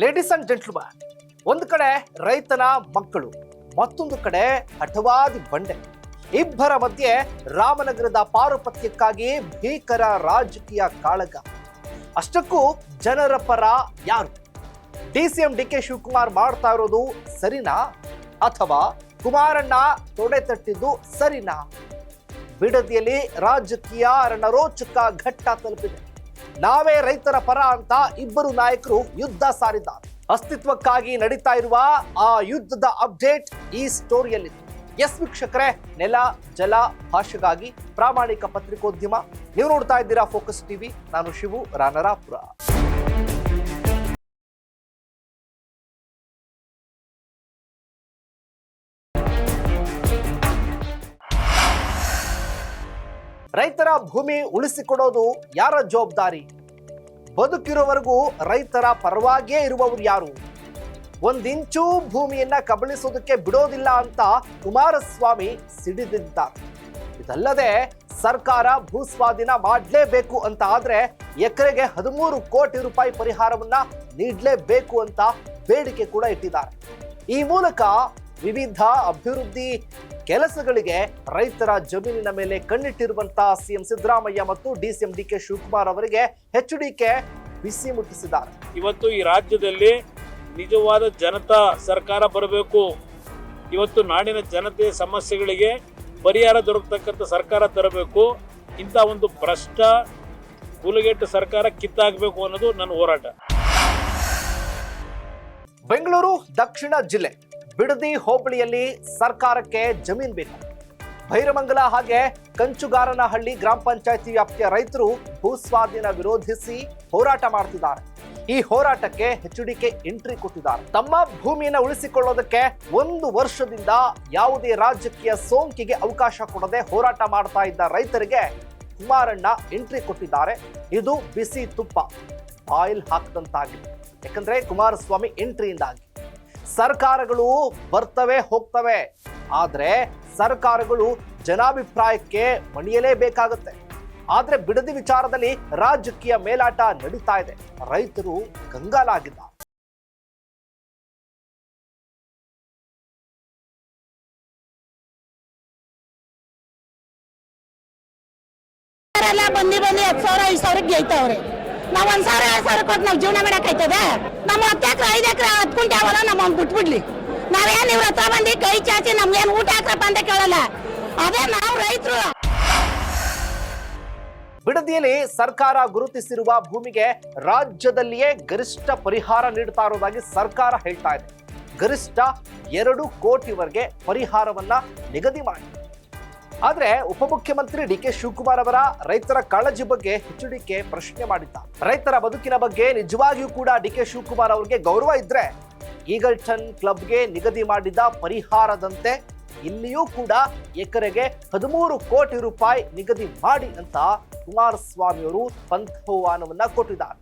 Ladies and gentleman, ಒಂದು ಕಡೆ ರೈತನ ಮಕ್ಕಳು, ಮತ್ತೊಂದು ಕಡೆ ಹಠವಾದಿ ಬಂಡೆ. ಇಬ್ಬರ ಮಧ್ಯೆ ರಾಮನಗರದ ಪಾರುಪತ್ಯಕ್ಕಾಗಿ ಭೀಕರ ರಾಜಕೀಯ ಕಾಳಗ. ಅಷ್ಟಕ್ಕೂ ಜನರ ಪರ ಯಾರು? ಡಿಸಿಎಂ ಡಿಕೆ ಶಿವಕುಮಾರ್ ಮಾಡ್ತಾ ಇರೋದು ಸರಿನಾ ಅಥವಾ ಕುಮಾರಣ್ಣ ತೊಡೆ ತಟ್ಟಿದ್ದು ಸರಿನಾ? ಬಿಡದಿಯಲ್ಲಿ ರಾಜಕೀಯ ರಣರೋಚಕ ಘಟ್ಟ ತಲುಪಿದೆ. ನಾವೇ ರೈತರ ಪರ ಅಂತ ಇಬ್ಬರು ನಾಯಕರು ಯುದ್ಧ ಸಾರಿದ್ದಾರೆ. ಅಸ್ತಿತ್ವಕ್ಕಾಗಿ ನಡೀತಾ ಇರುವ ಆ ಯುದ್ಧದ ಅಪ್ಡೇಟ್ ಈ ಸ್ಟೋರಿಯಲ್ಲಿದೆ. ಎಸ್ ವೀಕ್ಷಕರೇ, ನೆಲ ಜಲ ಭಾಷೆಗಾಗಿ ಪ್ರಾಮಾಣಿಕ ಪತ್ರಿಕೋದ್ಯಮ. ನೀವು ನೋಡ್ತಾ ಇದ್ದೀರಾ ಫೋಕಸ್ ಟಿವಿ. ನಾನು ಶಿವು ರಾನರಾಪುರ. ರೈತರ ಭೂಮಿ ಉಳಿಸಿಕೊಡೋದು ಯಾರ ಜವಾಬ್ದಾರಿ? ಬದುಕಿರೋವರೆಗೂ ರೈತರ ಪರವಾಗಿಯೇ ಇರುವವರು ಯಾರು? ಒಂದಿಂಚೂ ಭೂಮಿಯನ್ನ ಕಬಳಿಸೋದಕ್ಕೆ ಬಿಡೋದಿಲ್ಲ ಅಂತ ಕುಮಾರಸ್ವಾಮಿ ಸಿಡಿದಿದ್ದಾರೆ. ಇದಲ್ಲದೆ ಸರ್ಕಾರ ಭೂಸ್ವಾಧೀನ ಮಾಡಲೇಬೇಕು ಅಂತ ಆದ್ರೆ ಎಕರೆಗೆ 13 ಕೋಟಿ ರೂಪಾಯಿ ಪರಿಹಾರವನ್ನ ನೀಡಲೇಬೇಕು ಅಂತ ಬೇಡಿಕೆ ಕೂಡ ಇಟ್ಟಿದ್ದಾರೆ. ಈ ಮೂಲಕ ವಿವಿಧ ಅಭಿವೃದ್ಧಿ ಕೆಲಸಗಳಿಗೆ ರೈತರ ಜಮೀನಿನ ಮೇಲೆ ಕಣ್ಣಿಟ್ಟಿರುವಂತಹ ಸಿಎಂ ಸಿದ್ದರಾಮಯ್ಯ ಮತ್ತು ಡಿಸಿಎಂ ಡಿಕೆ ಶಿವಕುಮಾರ್ ಅವರಿಗೆ ಎಚ್ಡಿಕೆ ಬಿಸಿ ಮುಟ್ಟಿಸಿದ್ದಾರೆ. ಇವತ್ತು ಈ ರಾಜ್ಯದಲ್ಲಿ ನಿಜವಾದ ಜನತಾ ಸರ್ಕಾರ ಬರಬೇಕು. ಇವತ್ತು ನಾಡಿನ ಜನತೆಯ ಸಮಸ್ಯೆಗಳಿಗೆ ಪರಿಹಾರ ದೊರಕತಕ್ಕಂಥ ಸರ್ಕಾರ ತರಬೇಕು. ಇಂಥ ಒಂದು ಭ್ರಷ್ಟ ಹುಲಗೆಟ್ಟು ಸರ್ಕಾರ ಕಿತ್ತಾಗಬೇಕು ಅನ್ನೋದು ನನ್ನ ಹೋರಾಟ. ಬೆಂಗಳೂರು ದಕ್ಷಿಣ ಜಿಲ್ಲೆ ಬಿಡದಿ ಹೋಬಳಿಯಲ್ಲಿ ಸರ್ಕಾರಕ್ಕೆ ಜಮೀನು ಬೇಕು. ಭೈರಮಂಗಲ ಹಾಗೆ ಕಂಚುಗಾರನಹಳ್ಳಿ ಗ್ರಾಮ ಪಂಚಾಯತಿ ವ್ಯಾಪ್ತಿಯ ರೈತರು ಭೂಸ್ವಾಧೀನ ವಿರೋಧಿಸಿ ಹೋರಾಟ ಮಾಡ್ತಿದ್ದಾರೆ. ಈ ಹೋರಾಟಕ್ಕೆ ಎಚ್ಡಿಕೆ ಎಂಟ್ರಿ ಕೊಟ್ಟಿದ್ದಾರೆ. ತಮ್ಮ ಭೂಮಿಯನ್ನು ಉಳಿಸಿಕೊಳ್ಳೋದಕ್ಕೆ 1 ವರ್ಷದಿಂದ ಯಾವುದೇ ರಾಜಕೀಯ ಸೋಂಕಿಗೆ ಅವಕಾಶ ಕೊಡದೆ ಹೋರಾಟ ಮಾಡ್ತಾ ಇದ್ದ ರೈತರಿಗೆ ಕುಮಾರಣ್ಣ ಎಂಟ್ರಿ ಕೊಟ್ಟಿದ್ದಾರೆ. ಇದು ಬಿಸಿ ತುಪ್ಪ ಆಯಿಲ್ ಹಾಕದಂತಾಗಿದೆ. ಯಾಕಂದ್ರೆ ಕುಮಾರಸ್ವಾಮಿ ಎಂಟ್ರಿಯಿಂದಾಗಿ ಸರ್ಕಾರಗಳು ಬರ್ತವೆ ಹೋಗ್ತವೆ, ಆದ್ರೆ ಸರ್ಕಾರಗಳು ಜನಾಭಿಪ್ರಾಯಕ್ಕೆ ಮಣಿಯಲೇಬೇಕಾಗುತ್ತೆ. ಆದ್ರೆ ಬಿಡದಿ ವಿಚಾರದಲ್ಲಿ ರಾಜಕೀಯ ಮೇಲಾಟ ನಡೀತಾ ಇದೆ. ರೈತರು ಕಂಗಾಲಾಗಿದ್ದಾರೆ. ಬಂದಿ 10,000 5,000 ಗೆಲ್ತಾವ್ರೆ. ನಾವ್ 1,000 2,000 ಕೊಟ್ಟು ನಾವ್ ಜೀವನ ಮಾಡಕ್ ಆಯ್ತದೆ? ನಮ್ಮ 10 ಎಕರೆ 5 ಎಕರೆ 10 ಕುಂಟೆ ಅವಲ್ಲ, ನಮ್ಮ ಬಿಟ್ಬಿಡ್ಲಿ. ನಾವೇನ್ ಇವ್ರ ಹತ್ರ ಬಂದು ಕೈ ಚಾಚಿ ನಮ್ಗೇನ್ ಊಟ ಹಾಕ್ರಪ್ಪ ಅಂತ ಕೇಳಲ್ಲ. ಅದೇ ನಾವು ರೈತರು. ಬಿಡದಿಯಲ್ಲಿ ಸರ್ಕಾರ ಗುರುತಿಸಿರುವ ಭೂಮಿಗೆ ರಾಜ್ಯದಲ್ಲಿಯೇ ಗರಿಷ್ಠ ಪರಿಹಾರ ನೀಡುತ್ತಾ ಇರೋದಾಗಿ ಸರ್ಕಾರ ಹೇಳ್ತಾ ಇದೆ. ಗರಿಷ್ಠ 2 ಕೋಟಿವರೆಗೆ ಪರಿಹಾರವನ್ನ ನಿಗದಿ ಮಾಡಿ. ಆದ್ರೆ ಉಪಮುಖ್ಯಮಂತ್ರಿ ಡಿಕೆ ಶಿವಕುಮಾರ್ ಅವರ ರೈತರ ಕಾಳಜಿ ಬಗ್ಗೆ ಎಚ್ಡಿಕೆ ಪ್ರಶ್ನೆ ಮಾಡಿದ್ದಾರೆ. ರೈತರ ಬದುಕಿನ ಬಗ್ಗೆ ನಿಜವಾಗಿಯೂ ಕೂಡ ಡಿಕೆ ಶಿವಕುಮಾರ್ ಅವರಿಗೆ ಗೌರವ ಇದ್ರೆ ಈಗಲ್ಟನ್ ಕ್ಲಬ್ಗೆ ನಿಗದಿ ಮಾಡಿದ ಪರಿಹಾರದಂತೆ ಇಲ್ಲಿಯೂ ಕೂಡ ಎಕರೆಗೆ 13 ಕೋಟಿ ರೂಪಾಯಿ ನಿಗದಿ ಮಾಡಿ ಅಂತ ಕುಮಾರಸ್ವಾಮಿ ಅವರು ಪಂಥಾಹ್ವಾನವನ್ನ ಕೊಟ್ಟಿದ್ದಾರೆ.